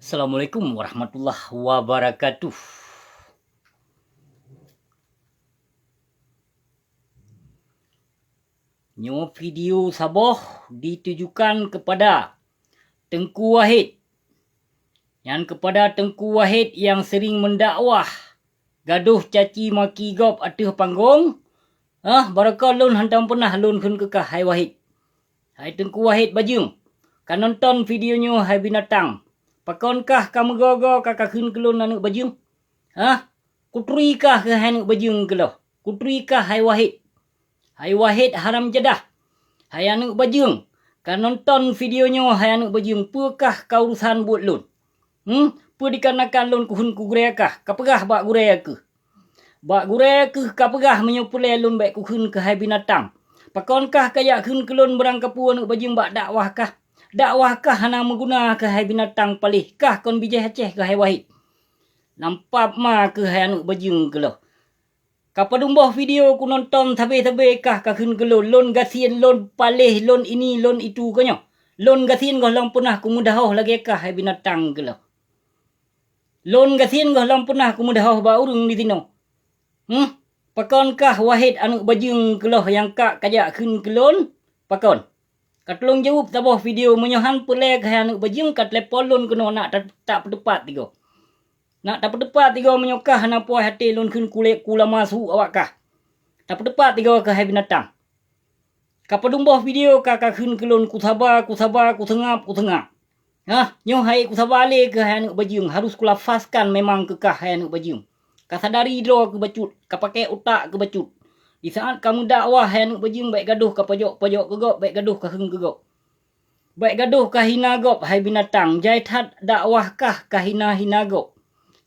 Assalamualaikum warahmatullahi wabarakatuh. Nyo video saboh ditujukan kepada Tengku Wahet. Yang kepada Tengku Wahet yang sering mendakwah gaduh caci maki gop atuh panggung. Barakah lun hantam pernah lun kun kekah hai Wahet. Hai Tengku Wahet bajung. Kan nonton videonyo hai binatang. Pakonkah kamu gogo kakak kun kelun anu bajung? Kutrikah ke hai anu bajung keloh? Kutrikah hai Wahet? Hai Wahet haram jadah. Hai anu bajung. Kan nonton videonyo hai anu bajung. Pukah kaurusan buat lun? Pu dikarenakan lun kuhun ku gurea kah? Kapegah bak gurea ke? Bak gurea ke kapegah menyupulai lun baik kuhun ke hai binatang. Pakonkah kayak kun kelun berang kapu anu bajung bak dakwah kah? Dakwah kah hana mengguna ke hai binatang palih kah kon bijih aceh ke hai Wahet? Nampak ma ke hai anu bajung ke loh. Kapadumboh video ku nonton tabe-tabe kah kakun ke lon gasin lon palih lon ini lon itu kanyo. Lon gasin goh lam punah ku mudahoh lagi kah hai binatang ke loh. Lon gasin goh lam punah ku mudahoh ba ureng di tino. Pakonkah Wahet anu bajung ke loh yang kak kajak kun ke lon? Pakon. Katolong jawab taboh video menyohan pulai ke anu bajung kat telepon lon kena nak tak pedepat tigo. Nak tak pedepat tigo menyokah hana puas hati lon kun kulit kula masuk awak kah. Tak pedepat tigo ke hai binatang. Kapadumboh video kakak kun kelon ku sabar ku tengap. Nyoh hai ku sabar le ke hai anu bajung harus ku lafazkan memang ke kah hai anu bajung. Kasadari dro ke bacut, kapake otak ke bacut. Di saat kamu dakwah hai anu bajung baik gaduh ke pojok-pojok ke gop, baik gaduh ke heng ke gop. Baik gaduh ke hina gop hai binatang, jaitat dakwah kah ke hina gop.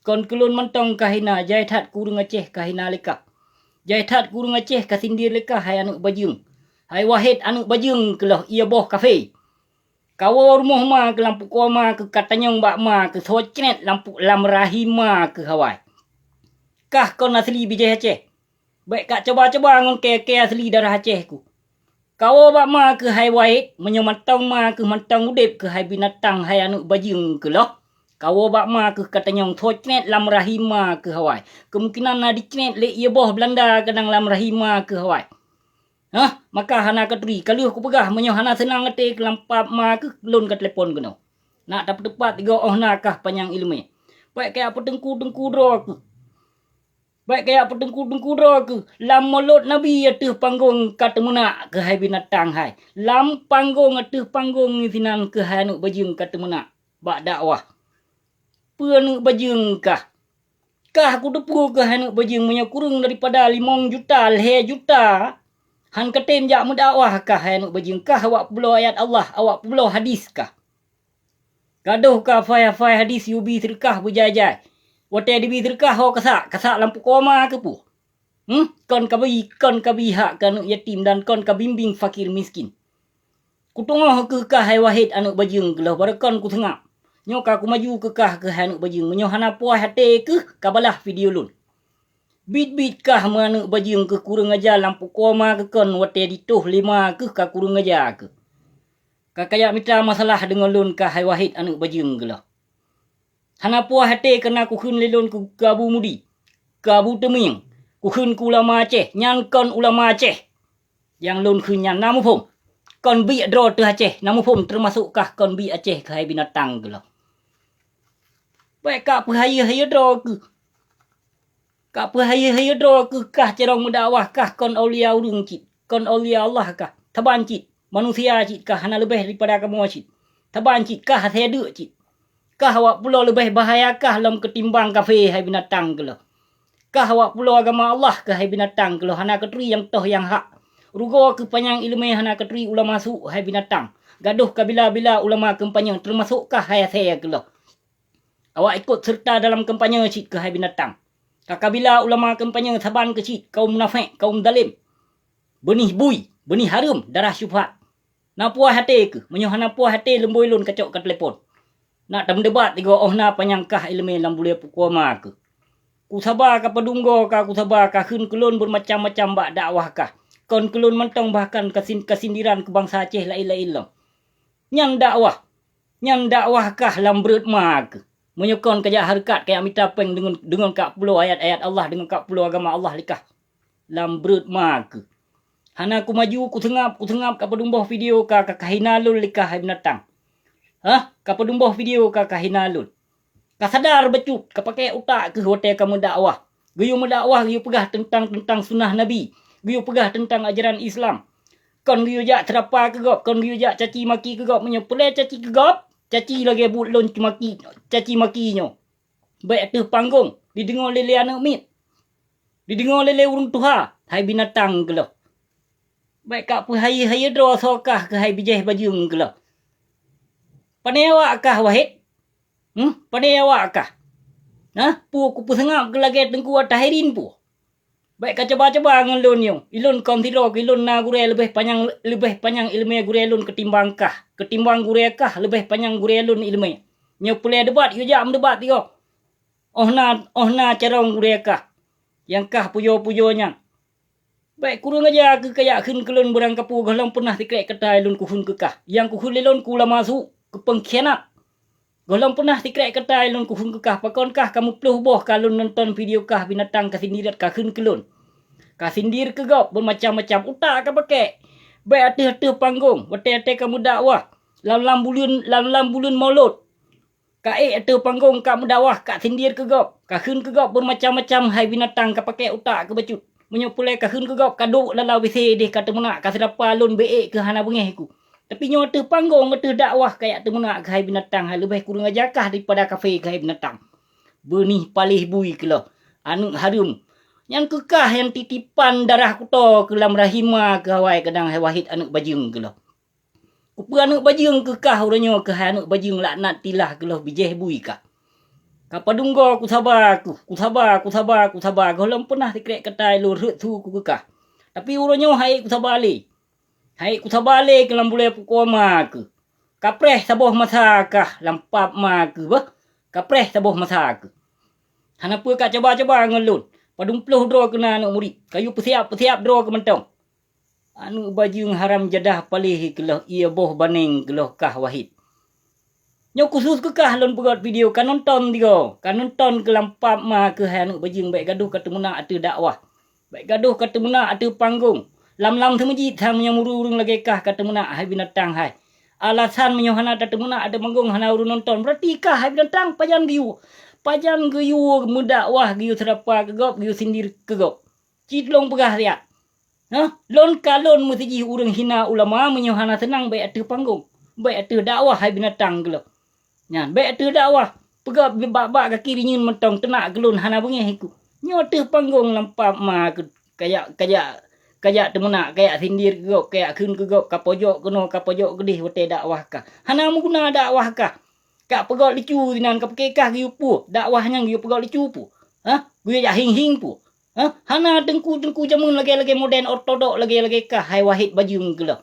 Kon kelun mentong ke hina, jaitat kurung aceh ke hina lekah. Jaitat kurung aceh ke sindir lekah hai anu bajung. Hai Wahet anu bajung keloh ia boh kafe. Kawo rumah ma ke lampu koma ke katanyong bak ma ke socnet lampu lam rahima ke hawai. Kah kon asli bijih aceh. Baik kak coba-coba ngon ke asli darah Aceh ku. Kawo bak ma ke hai Wahet, menyomantong ma ke mantong udip ke hai binatang hai anu bajung ke loh. Kawo bak ma ke katanyong thocnet lam rahima ke hawai. Kemungkinan na dicnet le ia boh Belanda kadang lam rahima ke hawai. Maka hana katri kalau aku pegah menyo hana senang ngete ke lampap ma ke lon ke telefon kena. Nak dapat tepat tiga nakah panjang ilmu. Baik kayak apa tengku dro aku. Baik kayak petengku dro ke. Lam mulut Nabi atuh panggung kata menak ke hai binatang hai. Lam panggung atuh panggung ni sinan ke hai anu bajung kata menak. Bak dakwah. Anu bajung kah. Kah aku depu ke hai anu bajung menyo kurung daripada 5 juta leh juta. Han ketem jak mendakwah kah hai anu bajung kah awak pulau ayat Allah, awak pulau hadis kah. Gaduh kah fai hadis yubi sedekah berjaya-jaya. Wate dibi sedekah ho kasak lampu koma ke pu. Kon kabi hak kan yatim dan kon kabimbing fakir miskin. Kutongoh ke kah hai Wahet anu bajung kelah barakon ku tengap. Nyoka ku maju ke kah ke hai anu bajung menyo hana puas hati ke kabalah video lun. Bit kah anu bajung ke kurang ajar lampu koma ke kon wate dituh 5 ke ka kurang ajar ke. Kakaya mitra masalah dengan lun kah hai Wahet anu bajung kelah. Hana puas hati kena kuhun lelon ku kabu mudi. Kabu teming. Kuhun ku ulama Aceh. Nyan kon ulama Aceh. Yang lon kun nyan namu pom. Kon bi dro tu Aceh. Namu pom termasukkah kon bi Aceh ke hai binatang ke lah. Baik kak pahaya dro ke. Kak pahaya dro ke kah cerong mendakwah kah kon aulia urung cik. Kon aulia Allah kah. Taban cik. Manusia cik kah hana lebih daripada kamu cik. Taban cik kah saya duk cik. Kah awak pulau lebih bahaya kah lam ketimbang kafe hai binatang ke lo. Kah awak pulau agama Allah ke hai binatang ke lo. Hana ketri yang toh yang hak. Rugo ke panjang ilmu hana ketri ulama masuk hai binatang. Gaduh ke bila-bila ulama kempanya termasuk kah hai saya ke lo. Awak ikut serta dalam kempanya cik ke hai binatang. Kakabila ulama kempanya saban ke cik kaum munafik, kaum dalim. Benih bui, benih harum, darah syubhat. Na puas hati ke. Menyohana puas hati lemboi lun kacok ke telefon. Nak tam debat tiga na panyangkah ilmu lam boleh pukoma ke. Ku sabar ka padunggo ka ku sabar ka hun kelun bermacam-macam bak dakwah kah. Kon kelun mentong bahkan kesindiran ke bangsa Aceh la ilaha illallah. Nyang dakwah kah lam berat ma ke. Menyokon kajak harkat kayak minta peng dengan 40 ayat-ayat Allah, dengan 40 agama Allah likah. Lam berut mak. Hana ku maju ku tengap ka pedumboh video ka hinalul likah hai binatang. Ka pedumboh video ka hinalul. Ka sadar becut, ka pakai utak ke hotel kamu dakwah. Gayu mendakwah, gayu pegah tentang sunnah Nabi. Gayu pegah tentang ajaran Islam. Kon gayu jak terapa ke gop, kon gayu jak caci maki ke gop, menyepelai caci ke gop. Caci lagi bulon maki, caci makinyo. Baik tu panggung, didengar lele anak mit. Didengar lele urung tuha, hai binatang ke lo. Baik kak pu hai draw sokah ke hai bijeh bajung ke lo. Pandai awak kah wahet? Pandai awak kah? Pu ku sengap ke lagi tengku atahirin pu. Baik kak coba-coba ngelun yung. Ilun kontiro ke ilun na gure lebih panjang ilmu gure ilun ketimbang gure kah lebih panjang gure ilun ilmu. Nyo pulai debat yo jam debat yo. Ohna carong gure kah. Yang kah puyo-puyonya. Baik kurang aja ke kayak khun kelun berang kapu golong pernah tikrek ketai ilun kuhun ke kah. Yang kuhun ilun kula masuk ke pengkhianat. Golong pernah tikrek ketai ilun kuhun ke kah. Pakon kah kamu peluh boh kalun nonton video kah binatang kasindirat kah khun kelun. Kasindir ke gop bermacam-macam utak ka pakai. Baik hati-hati panggung, wate-hati kamu dakwah. Lam bulun maulud. Hati panggung kamu dakwah, kak sindir ke gop. Ka khun ke gop bermacam-macam hai binatang ka pakai utak ke becut. Menyopulai ka khun ke gop kaduk lalau WC deh kata menak ka sedapa lun beek ke hana bengeh ku. Tapi nyo hati panggung hati dakwah kayak tu menak ke hai binatang hai lebih kurang ajakah daripada kafe ke hai binatang. Benih palih bui ke lo. Anu harum. Yang kekah yang titipan darah kuto ke dalam rahimah ke hawai kadang hai wahid anak bajung ke lo. Kupu anak bajung kekah orangnya ke hai anak bajung laknat tilah ke lo bijeh bui kah. Kapadunggo ku sabar. Golong pernah tikrek ketai lo rut tu ku kekah. Tapi orangnya hai ku sabar le. Hai ku sabar le ke dalam bulai pukoma ke. Kapreh saboh masa kah lampap ma ke bah. Kapreh saboh masa ke. Hanapa kak coba-coba ngelun. Padung peluh draw kena anak murid. Kayu pesiap draw ke mentong. Anu bajung haram jadah palih keloh ia boh baning keloh kah wahid. Nyo khusus ke kah lon pegot video kan nonton tiga. Kan nonton ke lampap ma ke hai anu bajung baik gaduh kata menak atu dakwah. Baik gaduh kata menak atu panggung. Lam-lam tu masjid hang menyamuru-urung lagi kah kata menak hai binatang hai. Alasan menyohana kata menak ada panggung hana urung nonton. Berarti kah hai binatang pajan view. Pajan geyu mendakwah geyu terapa ke gop geyu sindir ke gop. Citlong pegah dia. Lon kalon mesti urang hina ulama menyohana tenang baik atu panggung. Baik atu dakwah hai binatang gelo. Nyan baik atu dakwah. Pegap bak-bak kaki ringin mentong tenak gelun hana bengeh iku. Nyo atu panggung lampap ma kayak temenak kayak sindir ke gop kayak khun ke gop ka pojok keno ka pojok gedih wate dakwah ka. Hana mu guna dakwah ka. Kak pegot licu dinan ka pekah giu pu. Dakwahnya giu pegot licu pu. Giu ya hing-hing pu. Hana tengku jamun lagi modern ortodok lagi kah hai wahid bajung gelo.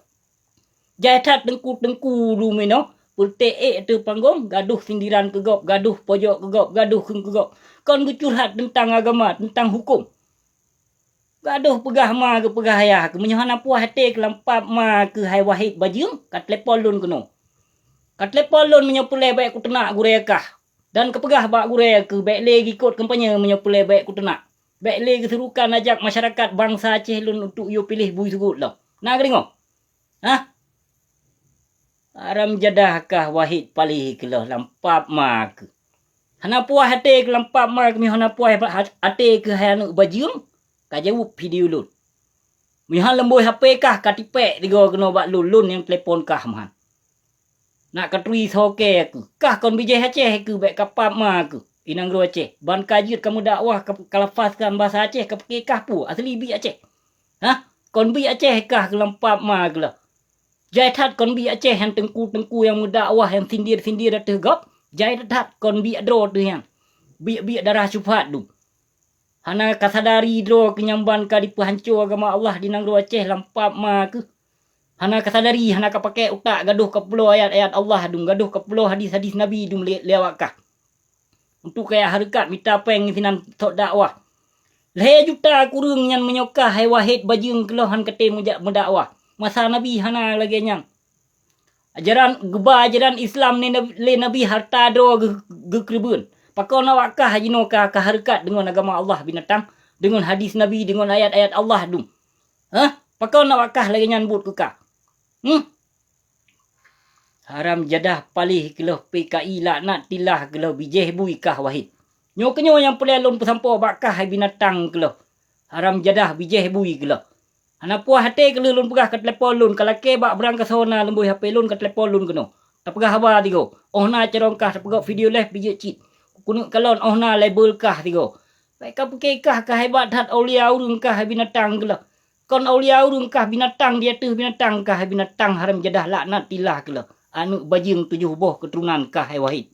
Jaitat tengku lumeno. Pulte tu panggung gaduh sindiran ke gop, gaduh pojok ke gop, gaduh khun ke gop. Kon curhat tentang agama, tentang hukum. Gaduh pegah ma ke pegah ayah ke menyohana puah hati ke lampap ma ke hai wahid bajung kat lepol lun keno. Kat lepol lun menyopulai baik ku tenak gure kah. Dan kepegah bak gure ke baik lagi ikut kampanye menyopulai baik ku tenak. Baik lagi serukan ajak masyarakat bangsa Aceh lun untuk yo pilih bui sugut lah. Nak keringo? Aram jadah kah wahid palih ke lah lampap ma ke. Hana puah hati ke lampap ma ke hana puah hati ke hai anak bajung. Ka jawab video lun. Mihan lemboi HP kah katipek tiga kena bak lun yang telefon kah man. Nak katui soke aku. Kah kon bijeh Aceh aku baik kapap ma aku. Inang ro Aceh. Ban kajut kamu dakwah kalafaskan bahasa Aceh ke kah pu asli bi Aceh. Kon bi Aceh kah ke lampap ma ke lah. Jaitat kon bi Aceh yang tengku yang mendakwah yang sindir atau gop. Jaitat kon bi adro tu yang. Bi darah syubhat tu. Hana kasadari dro kenyamban ka dipahancur agama Allah di nangro Aceh lampap ma ke. Hana kasadari hana ka pakai utak gaduh ke puluh ayat-ayat Allah dung gaduh ke puluh hadis-hadis Nabi dung lewat kah. Untuk kayak harkat minta peng sinan tok dakwah. Leh juta kurung yang menyokah hai wahid bajung kelohan kete mendakwah. Masa Nabi hana lagi nyang. ajaran Islam ni nabi harta do ge kerbun. Pakau nak wakah jino ka harkat dengan agama Allah binatang, dengan hadis Nabi, dengan ayat-ayat Allah dum. Pakau nak wakah lagi nyambut ke ka. Haram jadah palih kelah PKI laknat tilah kelah bijeh bui kah wahid. Nyo kenyo yang pelelon pesampo bakah binatang kelah. Haram jadah bijeh bui kelah. Hana puah hati kalau lun pegah kat telefon lun. Kalau ke bak berang ke sona lembui HP lun kat telefon lun keno. Tak pegah habar tigo. Oh na cerongkah tak pegah video live bijek cit. Kunuk kalon oh na label kah tigo. Baik ka pakai kah hebat hat aulia urung kah binatang kelah. Kon aulia urung kah binatang dia tu binatang kah binatang haram jadah laknat tilah kelah. Anu bajing 7 boh keturunan kah wahid.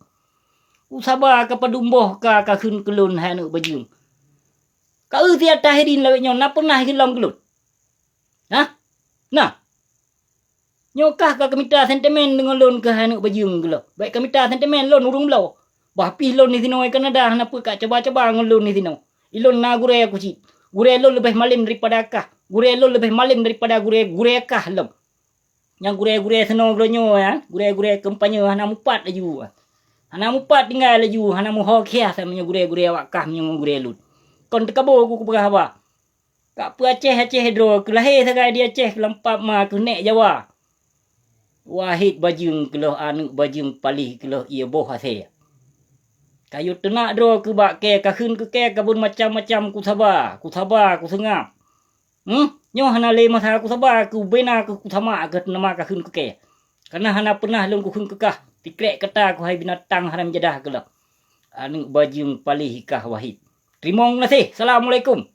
Sabar ka padumboh ka khun kelun hai anu bajing. Ka tiat tahirin lawek nyo na pernah hilang kelut. Nah. Nyokah ka kemita sentimen dengan lon ke hanuk bajung gelo. Baik kemita sentimen lon urung belau. Bah pi lon ni sino Kanada hana pu ka coba-coba ngon lon ni sino. Ilon na gure aku cit. Gure lon lebih malim daripada kah. Gure lon lebih malim daripada gure kah lom. Yang gure seno glonyo ya. Gure kempanya hana mupat laju. Hana mupat tinggal laju, hana mu hokia sama gure awak kah menyo gure lon. Kon tekabo aku pegah apa? Kak pu Aceh dro kelahir sagai dia Aceh kelempap ma ke nek Jawa. Wahid bajung keloh anu bajung palih keloh ia boh ase. Kayu tenak dro ke bak ke kahun ke kabun macam-macam ku sabar ku sengap. Nyo hana le masa ku sabar ku bena ku sama ke nama kahun ke. Karena hana pernah lung ku khun kekah tikrek kata ku hai binatang haram jadah keloh. Anu bajung palih kah wahid. Terima kasih. Assalamualaikum.